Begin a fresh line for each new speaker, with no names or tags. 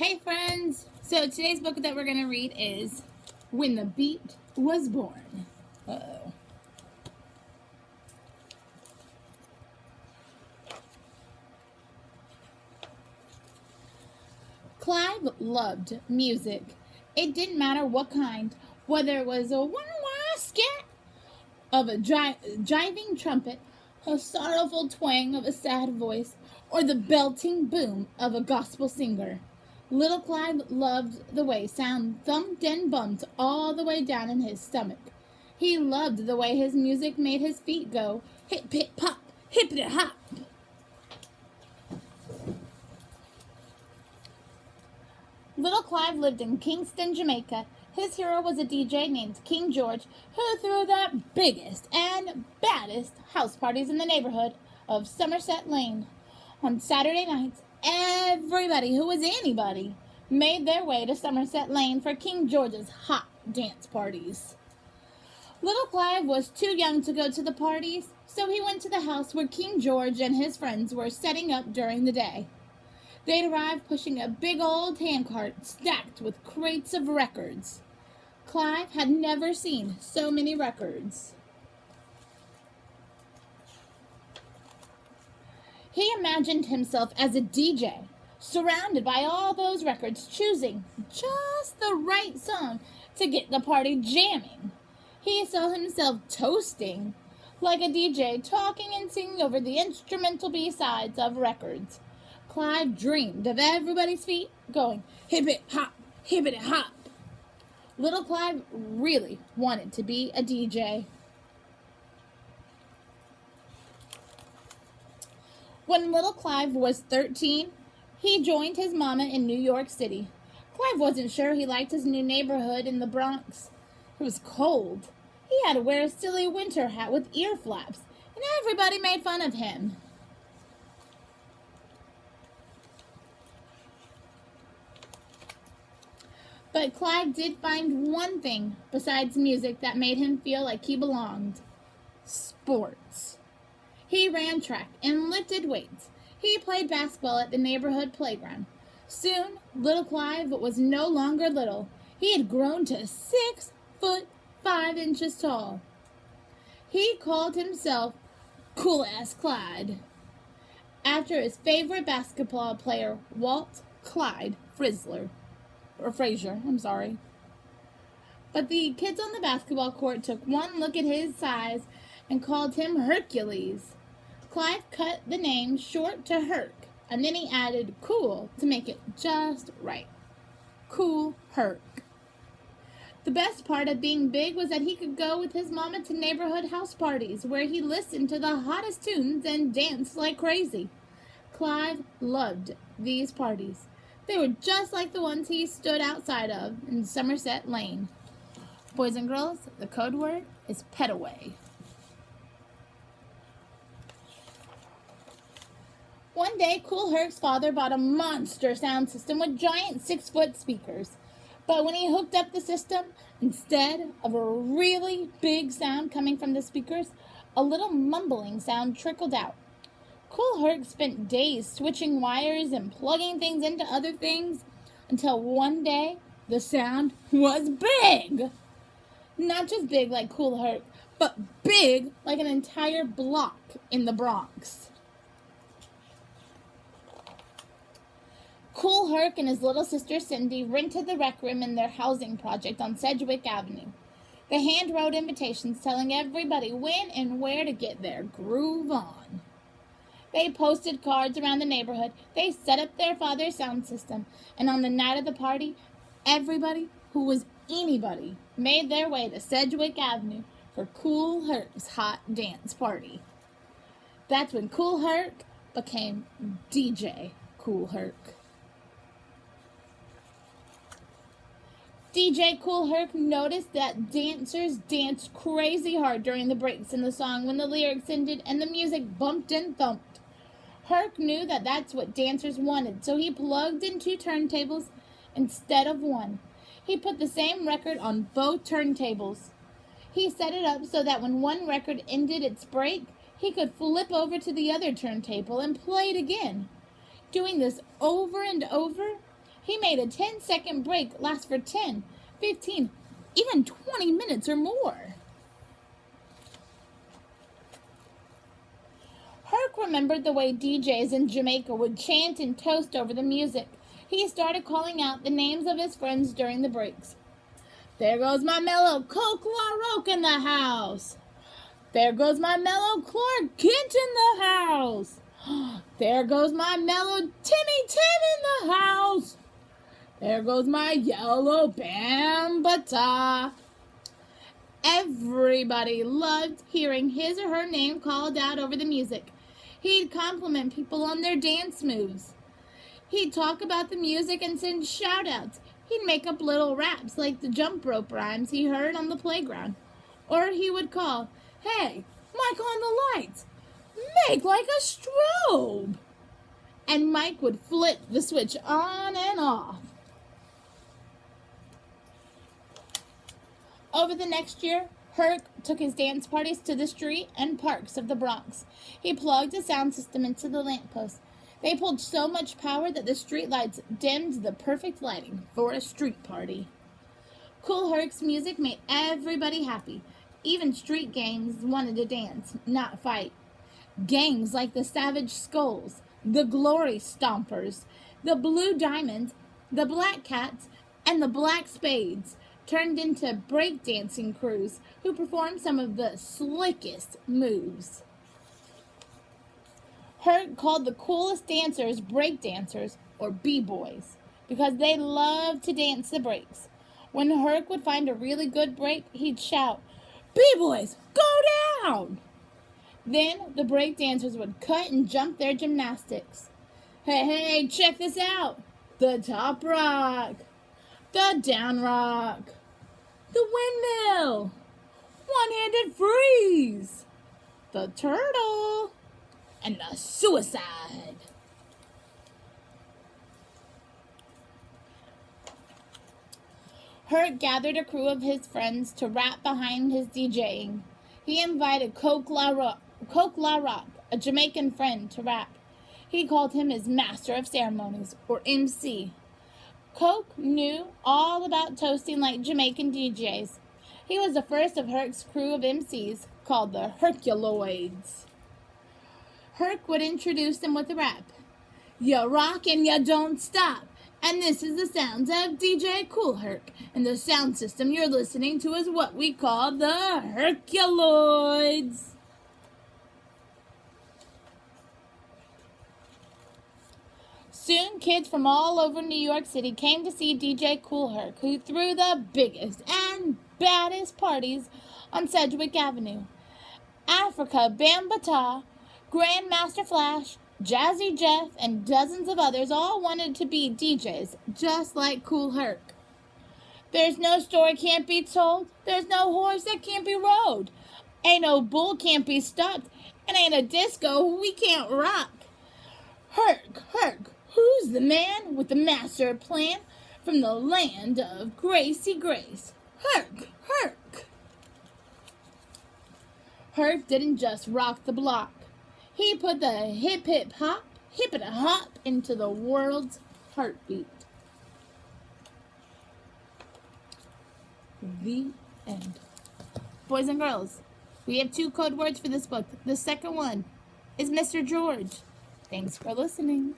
Hey friends! So today's book that we're going to read is When the Beat Was Born. Uh-oh. Clive loved music. It didn't matter what kind, whether it was a wah-wah scat of a jiving trumpet, a sorrowful twang of a sad voice, or the belting boom of a gospel singer. Little Clive loved the way sound thumped and bumped all the way down in his stomach. He loved the way his music made his feet go hip hip hop, hippity hop. Little Clive lived in Kingston, Jamaica. His hero was a DJ named King George who threw the biggest and baddest house parties in the neighborhood of Somerset Lane. On Saturday nights, everybody who was anybody made their way to Somerset Lane for King George's hot dance parties. Little Clive was too young to go to the parties, so he went to the house where King George and his friends were setting up during the day. They'd arrived pushing a big old handcart stacked with crates of records. Clive had never seen so many records. He imagined himself as a DJ, surrounded by all those records, choosing just the right song to get the party jamming. He saw himself toasting like a DJ, talking and singing over the instrumental B-sides of records. Clive dreamed of everybody's feet going hip-hop, hippity-hop. Little Clive really wanted to be a DJ. When little Clive was 13, he joined his mama in New York City. Clive wasn't sure he liked his new neighborhood in the Bronx. It was cold. He had to wear a silly winter hat with ear flaps, and everybody made fun of him. But Clive did find one thing besides music that made him feel like he belonged: sports. He ran track and lifted weights. He played basketball at the neighborhood playground. Soon, little Clive was no longer little. He had grown to 6 foot 5 inches tall. He called himself Cool Ass Clyde, after his favorite basketball player, Walt Clyde Frazier. But the kids on the basketball court took one look at his size and called him Hercules. Clive cut the name short to Herc, and then he added cool to make it just right. Cool Herc. The best part of being big was that he could go with his mama to neighborhood house parties where he listened to the hottest tunes and danced like crazy. Clive loved these parties. They were just like the ones he stood outside of in Somerset Lane. Boys and girls, the code word is petaway. One day, Cool Herc's father bought a monster sound system with giant 6-foot speakers. But when he hooked up the system, instead of a really big sound coming from the speakers, a little mumbling sound trickled out. Cool Herc spent days switching wires and plugging things into other things until one day the sound was big. Not just big like Cool Herc, but big like an entire block in the Bronx. Cool Herc and his little sister Cindy rented the rec room in their housing project on Sedgwick Avenue. They hand-wrote invitations telling everybody when and where to get their groove on. They posted cards around the neighborhood. They set up their father's sound system. And on the night of the party, everybody who was anybody made their way to Sedgwick Avenue for Cool Herc's hot dance party. That's when Cool Herc became DJ Cool Herc. DJ Cool Herc noticed that dancers danced crazy hard during the breaks in the song when the lyrics ended and the music bumped and thumped. Herc knew that that's what dancers wanted, so he plugged in 2 turntables instead of 1. He put the same record on both turntables. He set it up so that when one record ended its break, he could flip over to the other turntable and play it again. Doing this over and over, he He made a 10-second break last for 10, 15, even 20 minutes or more. Herc remembered the way DJs in Jamaica would chant and toast over the music. He started calling out the names of his friends during the breaks. There goes my mellow Coke LaRoque in the house. There goes my mellow Clark Kent in the house. There goes my mellow Timmy Tim in the house. There goes my yellow Bambata. Everybody loved hearing his or her name called out over the music. He'd compliment people on their dance moves. He'd talk about the music and send shout-outs. He'd make up little raps like the jump rope rhymes he heard on the playground. Or he would call, "Hey, Mike on the lights. Make like a strobe." And Mike would flip the switch on and off. Over the next year, Herc took his dance parties to the street and parks of the Bronx. He plugged a sound system into the lampposts. They pulled so much power that the street lights dimmed the perfect lighting for a street party. Kool Herc's music made everybody happy. Even street gangs wanted to dance, not fight. Gangs like the Savage Skulls, the Glory Stompers, the Blue Diamonds, the Black Cats, and the Black Spades turned into breakdancing crews who performed some of the slickest moves. Herc called the coolest dancers breakdancers, or b-boys, because they loved to dance the breaks. When Herc would find a really good break, he'd shout, "B-boys, go down!" Then the breakdancers would cut and jump their gymnastics. Hey, check this out. The top rock, the down rock, the windmill, one-handed freeze, the turtle, and the suicide. Herc gathered a crew of his friends to rap behind his DJing. He invited Coke LaRoque, a Jamaican friend, to rap. He called him his master of ceremonies, or MC. Coke knew all about toasting like Jamaican DJs. He was the first of Herc's crew of MCs, called the Herculoids. Herc would introduce them with a rap. "You rock and you don't stop. And this is the sounds of DJ Kool Herc. And the sound system you're listening to is what we call the Herculoids." Soon, kids from all over New York City came to see DJ Kool Herc, who threw the biggest and baddest parties on Sedgwick Avenue. Africa Bambata, Grandmaster Flash, Jazzy Jeff, and dozens of others all wanted to be DJs, just like Kool Herc. There's no story can't be told. There's no horse that can't be rode. Ain't no bull can't be stopped. And ain't a disco we can't rock. Herc, who's the man with the master plan from the land of Gracie Grace? Herc. Herc didn't just rock the block. He put the hip-hop, hip-a-hop into the world's heartbeat. The end. Boys and girls, we have 2 code words for this book. The second one is Mr. George. Thanks for listening.